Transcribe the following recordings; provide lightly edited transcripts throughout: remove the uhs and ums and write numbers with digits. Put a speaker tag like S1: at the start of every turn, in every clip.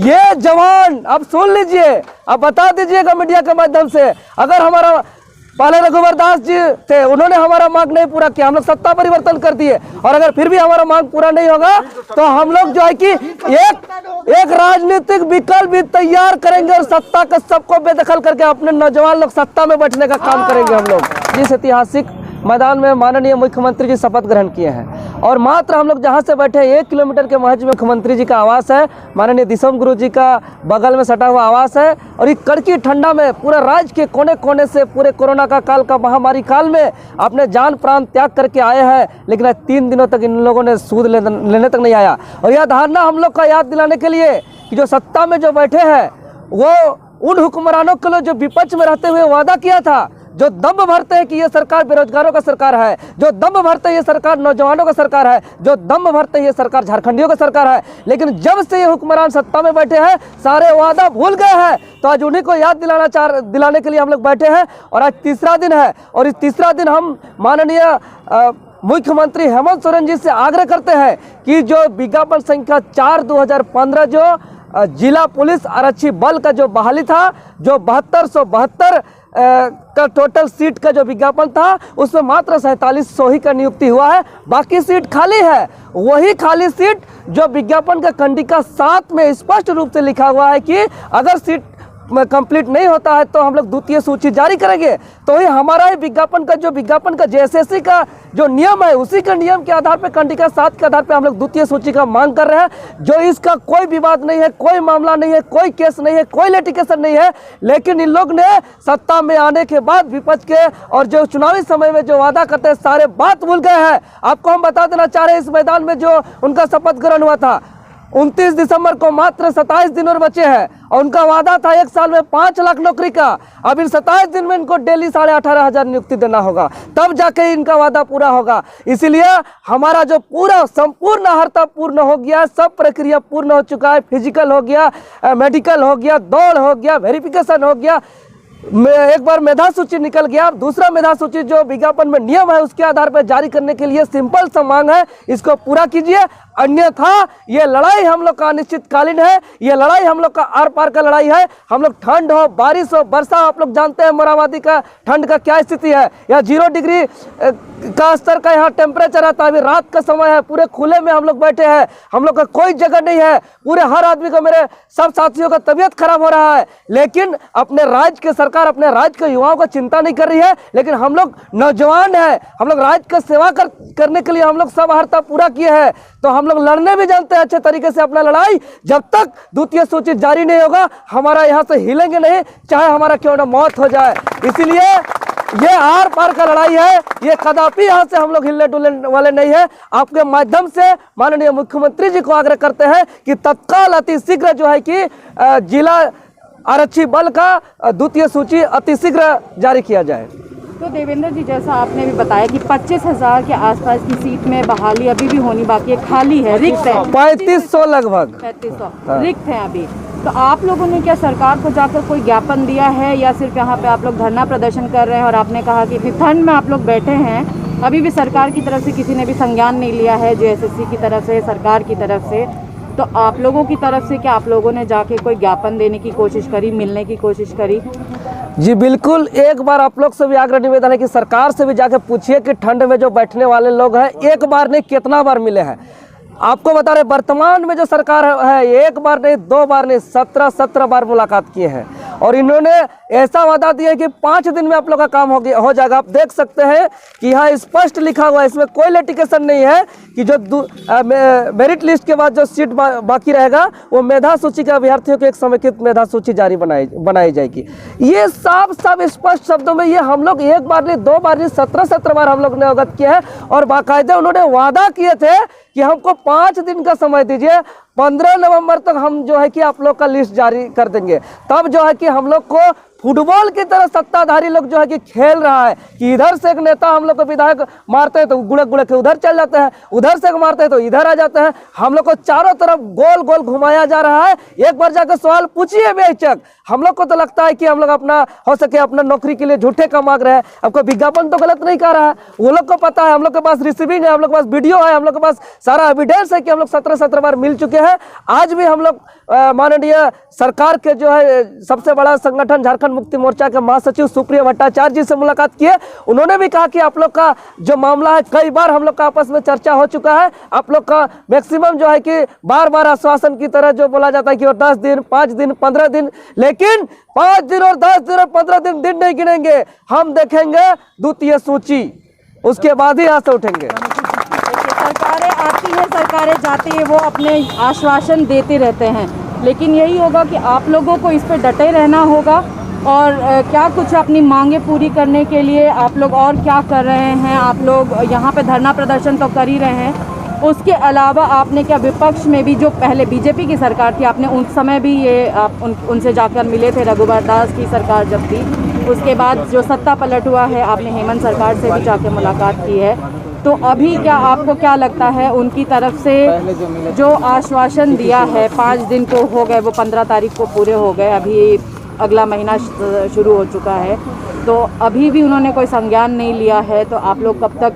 S1: ये जवान अब सुन लीजिए, अब बता दीजिएगा मीडिया के माध्यम से, अगर हमारा पहले रघुवर दास जी थे, उन्होंने हमारा मांग नहीं पूरा किया, हम लोग सत्ता परिवर्तन कर दिए, और अगर फिर भी हमारा मांग पूरा नहीं होगा तो हम लोग जो है कि एक राजनीतिक विकल्प भी तैयार करेंगे और सत्ता का सबको बेदखल करके अपने नौजवान लोग सत्ता में बैठने का काम करेंगे हम लोग। जिस ऐतिहासिक मैदान में माननीय मुख्यमंत्री जी शपथ ग्रहण किए हैं, और मात्र हम लोग जहां से बैठे 1 किलोमीटर के महज में मुख्यमंत्री जी का आवास है, माननीय दिसम गुरु जी का बगल में सटा हुआ आवास है, और ये कड़की ठंडा में पूरे राज्य के कोने कोने से पूरे कोरोना का काल का महामारी काल में अपने जान प्राण त्याग करके आए हैं, लेकिन आज 3 दिनों तक इन लोगों ने सूद लेने तक नहीं आया। और यह धारणा हम लोग का याद दिलाने के लिए कि जो सत्ता में जो बैठे हैं वो उन हुक्मरानों के लिए जो विपक्ष में रहते हुए वादा किया था, जो दम भरते हैं कि ये सरकार बेरोजगारों का सरकार है, जो दम भरते हैं ये सरकार नौजवानों का सरकार है, जो दम भरते हैं ये सरकार झारखंडियों का सरकार है, लेकिन जब से ये हुक्मरान सत्ता में बैठे हैं सारे वादा भूल गए हैं। तो आज उन्हीं को याद दिलाने के लिए हम लोग बैठे हैं, और आज तीसरा दिन है, और इस तीसरा दिन हम माननीय मुख्यमंत्री हेमंत सोरेन जी से आग्रह करते हैं कि जो विज्ञापन संख्या 4/2015 जो जिला पुलिस आरक्षी बल का जो बहाली था, जो 7272 का टोटल सीट का जो विज्ञापन था, उसमें मात्र 4700 ही का नियुक्ति हुआ है, बाकी सीट खाली है। वही खाली सीट जो विज्ञापन का कंडिका 7 में स्पष्ट रूप से लिखा हुआ है कि अगर सीट कंप्लीट नहीं होता है तो हम लोग द्वितीय सूची जारी करेंगे। तो ही हमारा ही विज्ञापन का जेएसएससी का जो नियम है, उसी के नियम के आधार पे कंडिका 7 के आधार पे हम लोग द्वितीय सूची का मांग कर रहे हैं, जो इसका कोई विवाद नहीं है, कोई मामला नहीं है, कोई केस नहीं है, कोई लिटिगेशन नहीं है। लेकिन इन लोग ने सत्ता में आने के बाद विपक्ष के और जो चुनावी समय में जो वादा करते हैं सारे बात भूल गए हैं। आपको हम बता देना चाह रहे हैं, इस मैदान में जो उनका शपथ ग्रहण हुआ था 29 दिसंबर को, मात्र 27 दिन और बचे हैं, और उनका वादा था 1 साल में 5 लाख नौकरी का। अब इन 27 दिन में इनको डेली 18,500 नियुक्ति देना होगा, तब जाके इनका वादा पूरा होगा। इसीलिए हमारा जो पूरा संपूर्ण हर्ता पूर्ण हो गया, सब प्रक्रिया पूर्ण हो चुका है। फिजिकल हो गया, मेडिकल हो गया, दौड़ हो गया, वेरिफिकेशन हो गया, एक बार मेधा सूची निकल गया। दूसरा मेधा सूची जो विज्ञापन में नियम है उसके आधार पर जारी करने के लिए सिंपल सा मांग है, इसको पूरा कीजिए, अन्यथा ये लड़ाई हम लोग का अनिश्चितकालीन है। ये लड़ाई हम लोग का आर पार का लड़ाई है। हम लोग ठंड हो, बारिश हो, वर्षा, आप लोग जानते हैं मोराबादी का ठंड का क्या स्थिति है, या 0 डिग्री का स्तर का यहाँ टेम्परेचर आता है। अभी रात का समय है, पूरे खुले में हम लोग बैठे हैं, हम लोग का कोई जगह नहीं है। पूरे हर आदमी को, मेरे सब साथियों का तबीयत खराब हो रहा है, लेकिन अपने राज्य के सरकार अपने राज्य के युवाओं का चिंता नहीं कर रही है। लेकिन हम लोग नौजवान हैं, हम लोग राज्य का सेवा करने के लिए हम लोग सब हर्ता पूरा किए हैं। तो हम लोग लड़ने भी जानते हैं अच्छे तरीके से अपना लड़ाई। जब तक द्वितीय सूची जारी नहीं होगा, हमारा यहाँ से हिलेंगे नहीं, चाहे हमारा क्यों ना मौत हो जाए। इसीलिए ये आर पार का लड़ाई है, ये कदापि यहाँ से हम लोग हिलने डुलने वाले नहीं है। आपके माध्यम से माननीय मुख्यमंत्री जी को आग्रह करते हैं कि तत्काल अतिशीघ्र जो है कि जिला आरक्षी बल का द्वितीय सूची अतिशीघ्र जारी किया जाए।
S2: तो देवेंद्र जी, जैसा आपने भी बताया कि 25,000 के आसपास की सीट में बहाली अभी भी होनी बाकी है, खाली है, रिक्त है,
S1: 3500 लगभग
S2: 3500 रिक्त है अभी। तो आप लोगों ने क्या सरकार को जाकर कोई ज्ञापन दिया है, या सिर्फ यहाँ पे आप लोग धरना प्रदर्शन कर रहे हैं? और आपने कहा कि इतनी ठंड में आप लोग बैठे हैं, अभी भी सरकार की तरफ से किसी ने भी संज्ञान नहीं लिया है, जेएसएससी की तरफ से, सरकार की तरफ से। तो आप लोगों की तरफ से क्या आप लोगों ने जाके कोई ज्ञापन देने की कोशिश करी, मिलने की कोशिश करी?
S1: जी बिल्कुल, एक बार आप लोग से भी आग्रह निवेदन है कि सरकार से भी जाके पूछिए कि ठंड में जो बैठने वाले लोग हैं एक बार नहीं कितना बार मिले हैं। आपको बता रहे वर्तमान में जो सरकार है एक बार नहीं, 2 बार नहीं, 17 बार मुलाकात किए हैं, और इन्होंने ऐसा वादा दिया कि 5 दिन में आप लोग का काम हो जाएगा। आप देख सकते हैं कि यहाँ स्पष्ट लिखा हुआ है, इसमें कोई लिटिगेशन नहीं है कि जो मेरिट लिस्ट के बाद जो सीट बाकी रहेगा वो मेधा सूची के अभ्यर्थियों की एक समेकित मेधा सूची जारी बनाई जाएगी। ये साफ स्पष्ट शब्दों में ये हम लोग एक बार नहीं, 2 बार नहीं, 17 बार हम लोग ने अवगत किया है। और बाकायदे उन्होंने वादा किए थे कि हमको 5 दिन का समय दीजिए, 15 नवंबर तक हम जो है कि आप लोग का लिस्ट जारी कर देंगे। तब जो है कि हम लोग को फुटबॉल की तरह सत्ताधारी लोग जो है कि खेल रहा है कि इधर से एक नेता हम लोग को विधायक मारते हैं तो गुड़क गुड़क के उधर चल जाते हैं, उधर से मारते हैं तो इधर आ जाते हैं। हम लोग को चारों तरफ गोल गोल घुमाया जा रहा है। एक बार जाकर सवाल पूछिए बेशक, हम लोग को तो लगता है कि हम लोग अपना हो सके अपना नौकरी के लिए झूठे का मांग रहे हैं। अब कोई विज्ञापन तो गलत नहीं कर रहा है, वो लोग को पता है, हम लोग के पास रिसीविंग है, हम लोग के पास वीडियो है, हम लोग के पास सारा एविडेंस है कि हम लोग 17 बार मिल चुके हैं। आज भी हम लोग माननीय सरकार के जो है सबसे बड़ा संगठन झारखंड मुक्ति मोर्चा के महासचिव सुप्रिया भट्टाचार्य जी से मुलाकात की है। उन्होंने भी कहा कि आप लोग का जो मामला है कई बार हम लोग का आपस में चर्चा हो चुका है। आप लोग का मैक्सिमम जो है कि बार बार आश्वासन की तरह जो बोला जाता है कि 10 दिन 5 दिन 15 दिन, लेकिन 5 दिन और 10 दिन और 15 दिन नहीं गिनेंगे, हम देखेंगे द्वितीय सूची, उसके बाद ही यहाँ से उठेंगे।
S2: सरकारें आती हैं, सरकारें जाती हैं, वो अपने आश्वासन देते रहते हैं, लेकिन यही होगा कि आप लोगों को इस पर डटे रहना होगा और क्या कुछ अपनी मांगे पूरी करने के लिए आप लोग और क्या कर रहे हैं। आप लोग यहाँ पे धरना प्रदर्शन तो कर ही रहे हैं, उसके अलावा आपने क्या विपक्ष में भी जो पहले बीजेपी की सरकार थी, आपने उन समय भी ये आप उनसे जाकर मिले थे, रघुवर दास की सरकार जब थी, उसके बाद जो सत्ता पलट हुआ है आपने हेमंत सरकार से भी जाकर मुलाकात की है, तो अभी क्या आपको क्या लगता है उनकी तरफ से जो आश्वासन दिया है 5 दिन को हो गए, वो 15 तारीख को पूरे हो गए, अभी अगला महीना शुरू हो चुका है, तो अभी भी उन्होंने कोई संज्ञान नहीं लिया है, तो आप लोग कब तक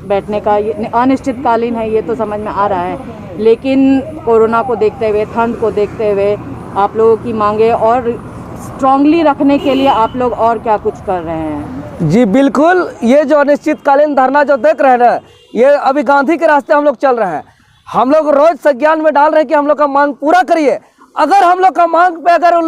S2: बैठने का, ये अनिश्चितकालीन है ये तो समझ में आ रहा है, लेकिन कोरोना को देखते हुए, ठंड को देखते हुए आप लोगों की मांगे और स्ट्रांगली रखने के लिए आप लोग और क्या कुछ कर रहे हैं?
S1: जी बिल्कुल, ये जो अनिश्चितकालीन धरना जो देख रहे हैं ना, ये अभी गांधी के रास्ते हम लोग चल रहे हैं। हम लोग रोज संज्ञान में डाल रहे हैं कि हम लोग का मांग पूरा करिए। अगर हम लोग का मांग पे अगर हम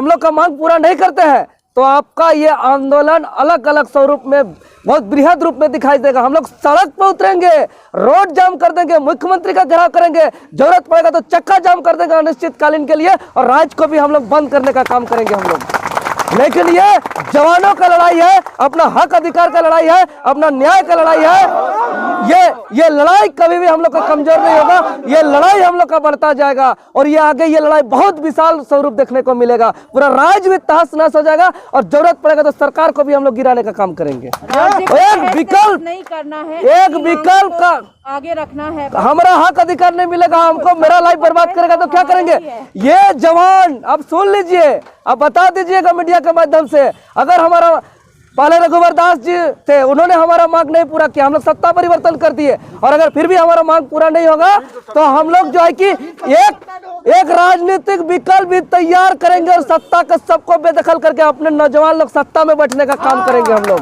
S1: लोग का मांग पूरा नहीं करते हैं तो आपका ये आंदोलन अलग अलग स्वरूप में बहुत बृहद रूप में दिखाई देगा। हम लोग सड़क पर उतरेंगे, रोड जाम कर देंगे, मुख्यमंत्री का घेराव करेंगे, जरूरत पड़ेगा तो चक्का जाम कर देंगे अनिश्चितकालीन के लिए, और राज्य को भी हम लोग बंद करने का काम करेंगे हम लोग। लेकिन ये जवानों का लड़ाई है, अपना हक अधिकार का लड़ाई है, अपना न्याय का लड़ाई है। ये लड़ाई कभी भी हम लोग का कमजोर नहीं होगा, ये लड़ाई हम लोग का बढ़ता जाएगा और ये आगे ये लड़ाई बहुत विशाल स्वरूप देखने को मिलेगा। पूरा राज्य भी तहस नहस हो जाएगा और जरूरत पड़ेगा तो सरकार को भी हम लोग गिराने का काम करेंगे। एक विकल्प
S2: नहीं करना है,
S1: एक विकल्प का
S2: आगे रखना है,
S1: हमारा हक अधिकार नहीं मिलेगा, हमको मेरा लाइफ बर्बाद करेगा तो क्या करेंगे? ये जवान अब सुन लीजिए, अब बता दीजिएगा मीडिया के माध्यम से, अगर हमारा पहले रघुवर दास जी थे, उन्होंने हमारा मांग नहीं पूरा किया, हम लोग सत्ता परिवर्तन कर दिए, और अगर फिर भी हमारा मांग पूरा नहीं होगा तो हम लोग जो है कि एक राजनीतिक विकल्प भी तैयार करेंगे और सत्ता का सबको बेदखल करके अपने नौजवान लोग सत्ता में बैठने का काम करेंगे हम लोग।